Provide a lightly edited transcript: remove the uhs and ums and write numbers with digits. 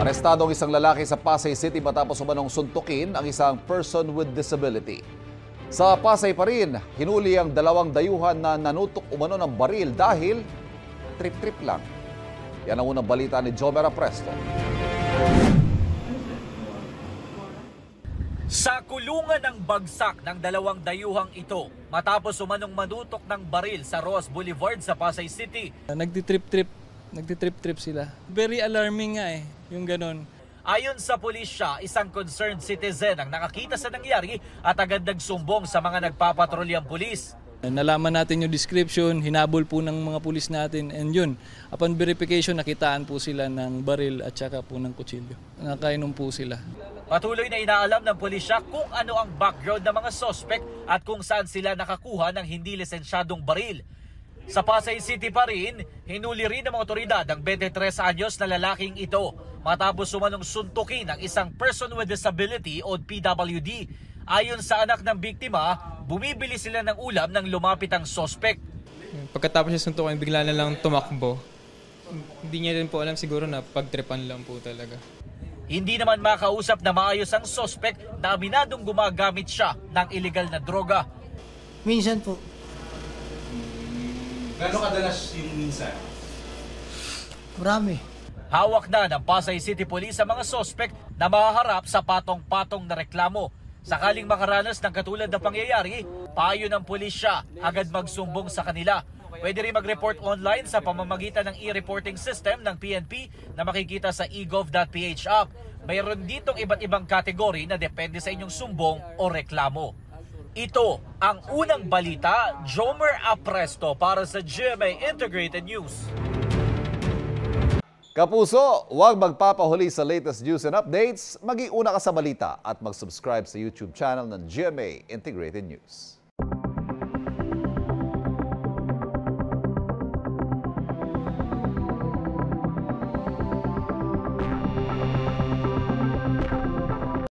Arestado ang isang lalaki sa Pasay City matapos umanong suntukin ang isang person with disability. Sa Pasay pa rin, hinuli ang dalawang dayuhan na nanutok umano ng baril dahil trip-trip lang. Yan ang unang balita ni Jomer Apresto. Sa kulungan ng bagsak ng dalawang dayuhang ito matapos umanong manutok ng baril sa Ross Boulevard sa Pasay City. Nagtitrip-trip sila. Very alarming nga yung ganun. Ayon sa pulisya, isang concerned citizen ang nakakita sa nangyari at agad nagsumbong sa mga nagpapatrolyang pulis. Nalaman natin yung description, hinabol po ng mga pulis natin, and yun, upon verification, nakitaan po sila ng baril at saka po ng kutsilyo. Nakainom po sila. Patuloy na inaalam ng pulisya kung ano ang background ng mga suspect at kung saan sila nakakuha ng hindi lisensyadong baril. Sa Pasay City pa rin, hinuli rin ng mga otoridad ang 23 anyos na lalaking ito matapos umanong suntukin ng isang person with disability o PWD. Ayon sa anak ng biktima, bumibili sila ng ulam nang lumapit ang suspect. Pagkatapos niya suntukin, bigla na lang tumakbo. Hindi niya rin po alam, siguro na pagtripan lang po talaga. Hindi naman makausap na maayos ang suspect na aminadong gumagamit siya ng illegal na droga. Minsan po. Gano'ng kadalas yung minsan? Marami. Hawak na ng Pasay City Police ang mga suspect na mahaharap sa patong-patong na reklamo. Sakaling makaranas ng katulad na pangyayari, payo ng pulisya agad magsumbong sa kanila. Pwede rin mag-report online sa pamamagitan ng e-reporting system ng PNP na makikita sa egov.ph app. Mayroon ditong iba't ibang kategory na depende sa inyong sumbong o reklamo. Ito ang unang balita, Jomer Apresto para sa GMA Integrated News. Kapuso, huwag magpapahuli sa latest news and updates. Mag-iuna ka sa balita at mag-subscribe sa YouTube channel ng GMA Integrated News.